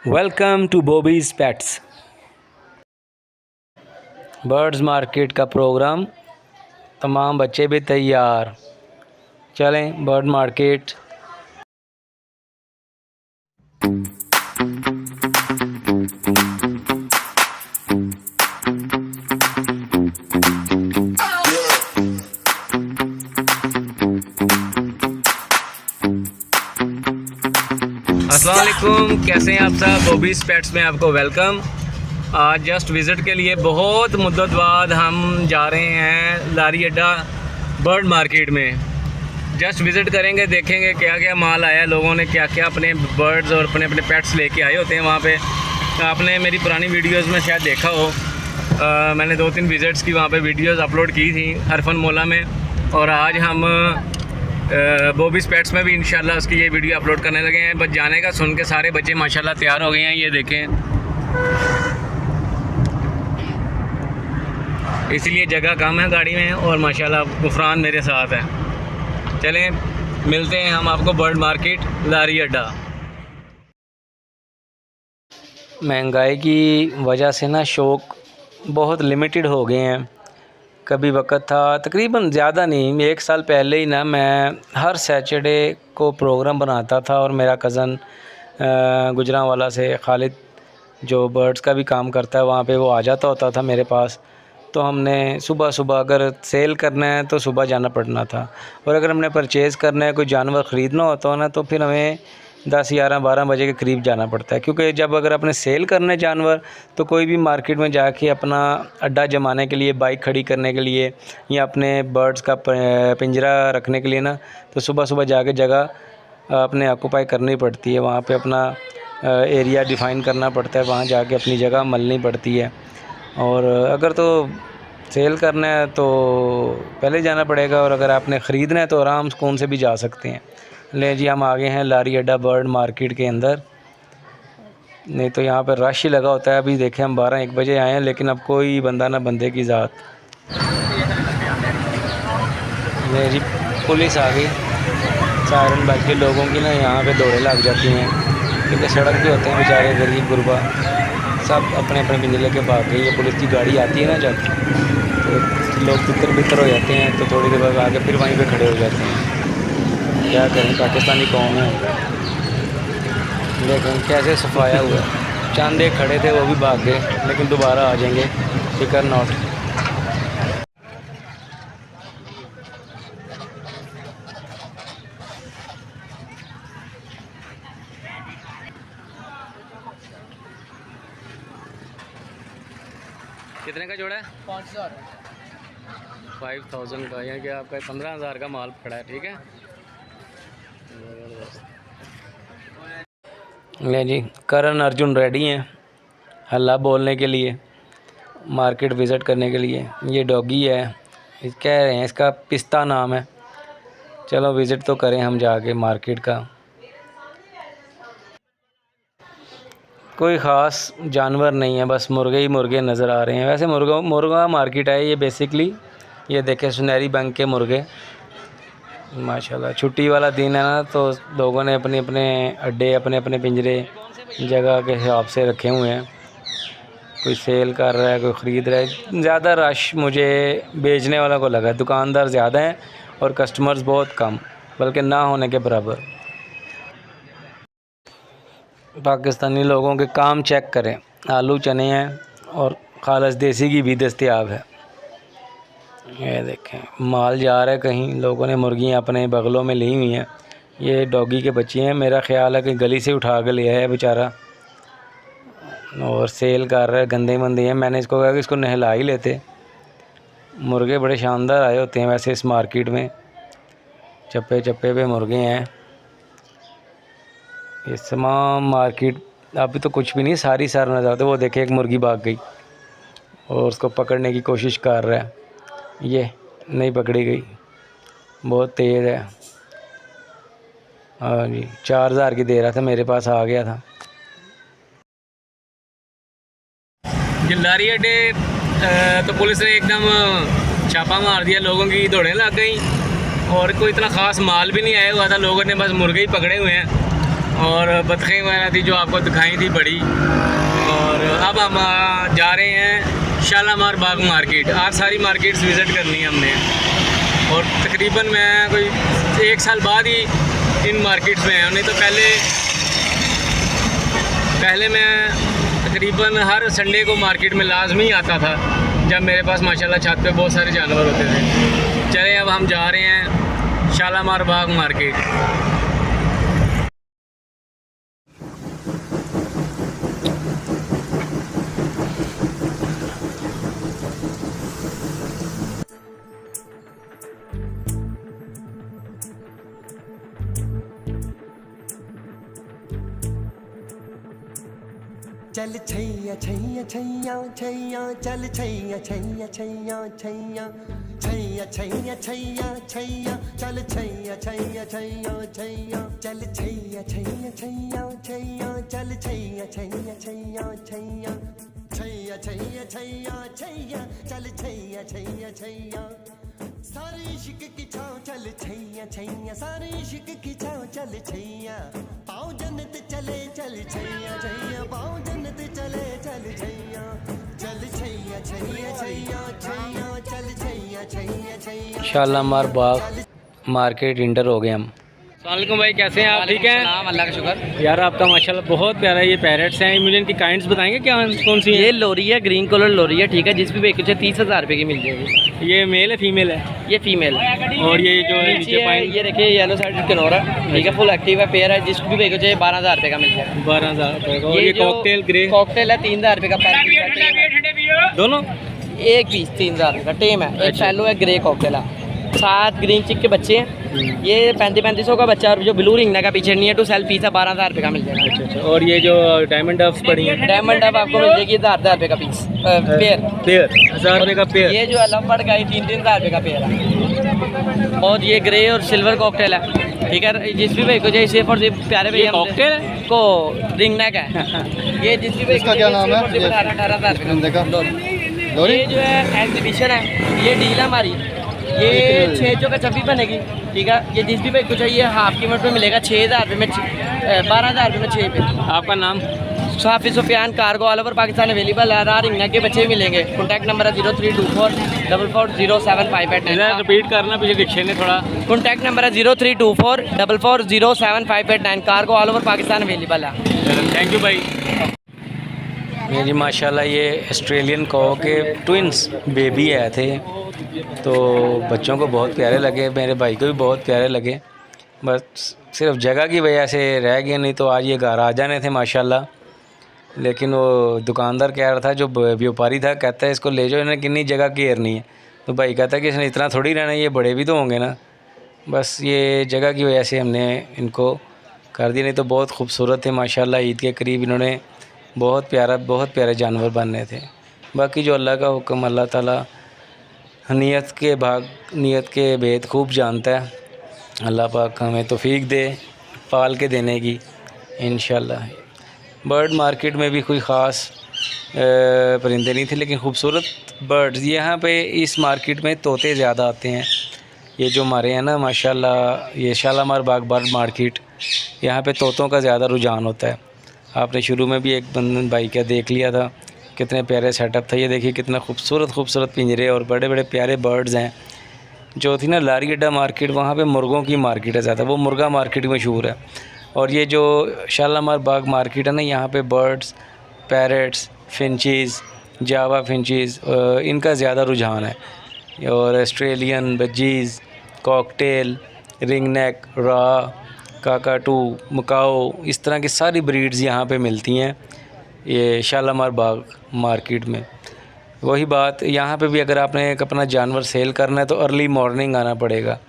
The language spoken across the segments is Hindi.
Welcome to Bobby's pets. Birds market का प्रोग्राम, तमाम बच्चे भी तैयार। चलें बर्ड मार्केट। अस्सलाम वालेकुम, कैसे हैं आप सब। बॉबीज पेट्स में आपको वेलकम। आज जस्ट विज़िट के लिए बहुत मुद्दत बाद हम जा रहे हैं लारी अड्डा बर्ड मार्केट में। जस्ट विज़िट करेंगे, देखेंगे क्या क्या माल आया, लोगों ने क्या क्या अपने बर्ड्स और अपने अपने पेट्स लेके आए होते हैं वहाँ पे। आपने मेरी पुरानी वीडियोस में शायद देखा हो, मैंने 2-3 विज़िट्स की वहाँ पे वीडियोस अपलोड की थी हरफन मौला में। और आज हम बॉबीज पेट्स में भी इंशाल्लाह उसकी ये वीडियो अपलोड करने लगे हैं। बस जाने का सुन के सारे बच्चे माशाल्लाह तैयार हो गए हैं। ये देखें, इसलिए जगह कम है गाड़ी में और माशाल्लाह गुफरान मेरे साथ है। चलें मिलते हैं हम आपको बर्ड मार्केट लारी अड्डा। महंगाई की वजह से ना शौक़ बहुत लिमिटेड हो गए हैं। कभी वक्त था, तकरीबन ज़्यादा नहीं, 1 साल पहले ही ना मैं हर सैटरडे को प्रोग्राम बनाता था और मेरा कज़न गुजरांवाला से खालिद जो बर्ड्स का भी काम करता है वहाँ पे, वो आ जाता होता था मेरे पास। तो हमने सुबह सुबह अगर सेल करना है तो सुबह जाना पड़ना था, और अगर हमने परचेज़ करना है, कोई जानवर ख़रीदना होता हो ना, तो फिर हमें 10, 11, 12 बजे के करीब जाना पड़ता है। क्योंकि जब अगर अपने सेल करने जानवर, तो कोई भी मार्केट में जाके अपना अड्डा जमाने के लिए, बाइक खड़ी करने के लिए या अपने बर्ड्स का पिंजरा रखने के लिए ना, तो सुबह सुबह जाके जगह अपने ऑक्यूपाई करनी पड़ती है। वहाँ पे अपना एरिया डिफ़ाइन करना पड़ता है, वहाँ जाके अपनी जगह मलनी पड़ती है। और अगर तो सेल करना है तो पहले जाना पड़ेगा, और अगर आपने ख़रीदना है तो आराम सुकून से भी जा सकते हैं। ले जी, हम आ गए हैं लारी अड्डा बर्ड मार्केट के अंदर। नहीं तो यहाँ पर रश ही लगा होता है। अभी देखें हम 12-1 बजे आए हैं, लेकिन अब कोई बंदा ना बंदे की ज़ात। ले जी, पुलिस आ गई, सायरन बज के लोगों की ना यहाँ पे दौड़े लग जाती हैं, क्योंकि सड़क पे होते हैं बेचारे गरीब गुरबा, सब अपने अपने पिंजरे के भाग गई। ये पुलिस की गाड़ी आती है ना जब, तो लोग तितर बितर हो जाते हैं, तो थोड़ी देर बाद आके फिर वहीं पे खड़े हो जाते हैं। क्या करें, पाकिस्तानी कौम है। लेकिन कैसे सफाया हुआ है, चंद एक खड़े थे वो भी भाग गए, लेकिन दोबारा आ जाएंगे, फिकर नॉट। कितने का जोड़ा है? 5000 का, यानी कि आपका 15,000 का माल पड़ा है। ठीक है, ले जी, करण अर्जुन रेडी हैं हल्ला बोलने के लिए, मार्केट विज़िट करने के लिए। ये डॉगी है, कह रहे हैं इसका पिस्ता नाम है। चलो विज़िट तो करें हम जाके मार्केट का। कोई ख़ास जानवर नहीं है, बस मुर्गे ही मुर्गे नज़र आ रहे हैं। वैसे मुर्गा मार्केट है ये बेसिकली। ये देखें, सुनहरी बैंक के मुर्गे माशाल्लाह। छुट्टी वाला दिन है ना, तो लोगों ने अपने अपने अड्डे, अपने अपने पिंजरे जगह के हिसाब से रखे हुए हैं। कोई सेल कर रहा है, कोई ख़रीद रहा है। ज़्यादा रश मुझे बेचने वाला को लगा, दुकानदार ज़्यादा हैं और कस्टमर्स बहुत कम, बल्कि ना होने के बराबर। पाकिस्तानी लोगों के काम चेक करें, आलू चने हैं और खालस देसी घी भी दस्तयाब है। ये देखें, माल जा रहा है कहीं, लोगों ने मुर्गियाँ अपने बगलों में ली हुई हैं। ये डॉगी के बच्चे हैं, मेरा ख्याल है कि गली से उठा के ले आया है बेचारा, और सेल कर रहा है। गंदे मंदे हैं, मैंने इसको कहा कि इसको नहला ही लेते। मुर्गे बड़े शानदार आए होते हैं वैसे इस मार्केट में, चप्पे चप्पे पे मुर्गे हैं। ये तमाम मार्केट अभी तो कुछ भी नहीं, सारी सार नज़र आते। वो देखे, एक मुर्गी भाग गई और उसको पकड़ने की कोशिश कर रहा है, ये नहीं पकड़ी गई, बहुत तेज़ है। हाँ जी, 4000 की दे रहा था, मेरे पास आ गया था। लारी अड्डे तो पुलिस ने एकदम छापा मार दिया, लोगों की दौड़ें लग गई, और कोई इतना ख़ास माल भी नहीं आया हुआ था। लोगों ने बस मुर्गे ही पकड़े हुए हैं और बतखें वगैरह थी जो आपको दिखाई थी बड़ी। और अब हम जा रहे हैं शालामार बाग मार्केट। आज सारी मार्केट्स विज़िट करनी है हमने, और तकरीबन मैं कोई 1 साल बाद ही इन मार्केट्स में आया, नहीं तो पहले मैं तकरीबन हर संडे को मार्केट में लाजमी आता था, जब मेरे पास माशाल्लाह छत पे बहुत सारे जानवर होते थे। चले अब हम जा रहे हैं शालामार बाग मार्केट। चल छैया छैया छैया छैया चल छैया छैया छैया छैया छैया छैया छैया छैया चल छैया छैया छैया छैया चल छैया छैया छैया छैया चल छैया छैया छैया छैया छैया छैया छैया छैया चल छैया छैया छैया सारे इश्क की छाँव चल छैया छैया सारे इश्क की छाँव चल छैया पाँव जन्नत चले चल छैया छैया पाँव जन्नत चले चल छैया चल छैया छैया छैया छैया चल छैया छैया छैया शालामार बाग मार्केट इंटर हो गए हम। अस्सलाम भाई, कैसे हैं आप? ठीक हैं, अल्लाह का शुक्र। यार आपका माशाल्लाह बहुत प्यारा ये पैरेट्स हैं। मुझे इनकी काइंड्स बताएंगे क्या कौन सी ये है? लोरी है, ग्रीन कलर लोरी है, ठीक है, जिस भी बेचे 30,000 रुपये की मिल जाएगी। ये मेल है फीमेल है? ये फीमेल। और ये जो नीचे पाइन, ये देखिए येलो साइड कनोर है, ठीक है, फुल एक्टिव है, पेयर है, जिस भी बेचे 12,000 रुपये का मिल जाएगा। 12,000 रुपये का। और ये कॉकटेल ग्रे कॉकटेल है 3,000 रुपये का पैर, दोनों एक पीस 3,000 रुपये का टेम है। एक फैलो है, ग्रे कॉकटेल है, 7 ग्रीन चिक के बच्चे हैं। ये 3500 का बच्चा, और जो ब्लू रिंग का पीछे नियर टू सेल पीस है 12,000 रुपये का मिल जाएगा। अच्छा। और ये जो डायमंड डफ्स पड़ी हैं? डायमंड डब आपको मिल जाएगी 1,000 रुपये का पीस पेयर 1,000 रुपये का पेयर। ये जो अलग बढ़ गई 3,000 रुपये का पेयर है। और ये ग्रे और सिल्वर कॉकटेल है, ठीक है, जिस भी भाई को जैसे फॉर प्यारे भैया कॉकटेल को रिंग नेक है। ये जिस भी भाई इसका क्या नाम है? 18,000 रुपये। ये जो है एग्जीबिशन है, ये डील है हमारी, ये 6 का छब्बी बनेगी, ठीक है। ये जिस भी भाई को चाहिए हाफ कीमत में मिलेगा 6,000 रुपये में, 12,000 रुपये में 6 पे। आपका नाम? Safi Sufiyan cargo all over Pakistan available है। रिंगना के बच्चे मिलेंगे। कॉन्टैक्ट नंबर है 0324 440758। रिपीट करना पीछे रिक्शे ने थोड़ा। कॉन्टैक्ट नंबर है 0324 440758। Cargo all over Pakistan available है। थैंक यू भाई। ये जी माशाल्लाह ये ऑस्ट्रेलियन कॉ के ट्विंस बेबी आए थे, तो बच्चों को बहुत प्यारे लगे, मेरे भाई को भी बहुत प्यारे लगे। बस सिर्फ जगह की वजह से रह गए, नहीं तो आज ये घर आ जाने थे माशाल्लाह। लेकिन वो दुकानदार कह रहा था, जो व्यापारी था, कहता है इसको ले जाओ, इन्हें कितनी जगह घेरनी है। तो भाई कहता है कि इसने इतना थोड़ी रहना है, ये बड़े भी तो होंगे ना। बस ये जगह की वजह से हमने इनको कर दिया, नहीं तो बहुत खूबसूरत थे माशाल्लाह। ईद के करीब इन्होंने बहुत प्यारे जानवर बनने थे। बाकी जो अल्लाह का हुक्म, अल्लाह ताला नीयत के भेद खूब जानता है। अल्लाह पाक हमें तौफीक दे पाल के देने की इंशाल्लाह। बर्ड मार्केट में भी कोई ख़ास परिंदे नहीं थे, लेकिन खूबसूरत बर्ड्स यहाँ पे इस मार्केट में तोते ज़्यादा आते हैं। ये जो हमारे हैं ना माशाल्लाह, ये शालामार बाग बर्ड मार्केट, यहाँ पे तोतों का ज़्यादा रुझान होता है। आपने शुरू में भी एक बंदन भाई का देख लिया था, कितने प्यारे सेटअप था। ये देखिए कितना खूबसूरत पिंजरे और बड़े बड़े प्यारे बर्ड्स हैं। जो थी ना लारी अड्डा मार्केट, वहाँ पे मुर्गों की मार्केट है ज़्यादा, वो मुर्गा मार्केट मशहूर है। और ये जो शालामार बाग मार्केट है ना, यहाँ पे बर्ड्स, पैरट्स, फिंचीज़, जावा फिंचीज़, इनका ज़्यादा रुझान है। और Australian budgies, cocktail, ring neck, रा, काकाटू, मकाओ, इस तरह की सारी ब्रीड्स यहाँ पे मिलती हैं ये शालामार बाग मार्केट में। वही बात यहाँ पे भी, अगर आपने एक अपना जानवर सेल करना है तो अर्ली मॉर्निंग आना पड़ेगा।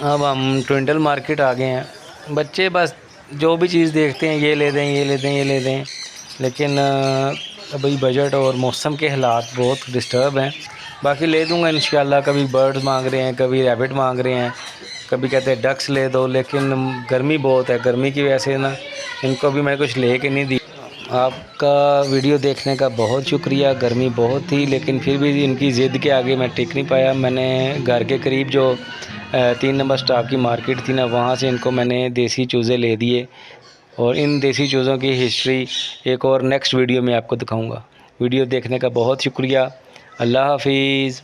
अब हम ट्विंटल मार्केट आ गए हैं। बच्चे बस जो भी चीज़ देखते हैं ये ले दें, लेकिन अभी बजट और मौसम के हालात बहुत डिस्टर्ब हैं। बाकी ले दूँगा इंशाल्लाह। कभी बर्ड्स मांग रहे हैं, कभी रैबिट मांग रहे हैं, कभी कहते हैं डक्स ले दो, लेकिन गर्मी बहुत है, गर्मी की वजह से ना इनको भी मैं कुछ ले के नहीं दी। आपका वीडियो देखने का बहुत शुक्रिया। गर्मी बहुत थी लेकिन फिर भी इनकी ज़िद के आगे मैं टिक नहीं पाया। मैंने घर के करीब जो 3 नंबर स्टॉक की मार्केट थी ना, वहाँ से इनको मैंने देसी चूज़े ले दिए और इन देसी चूज़ों की हिस्ट्री एक और नेक्स्ट वीडियो में आपको दिखाऊंगा। वीडियो देखने का बहुत शुक्रिया। अल्लाह हाफिज़।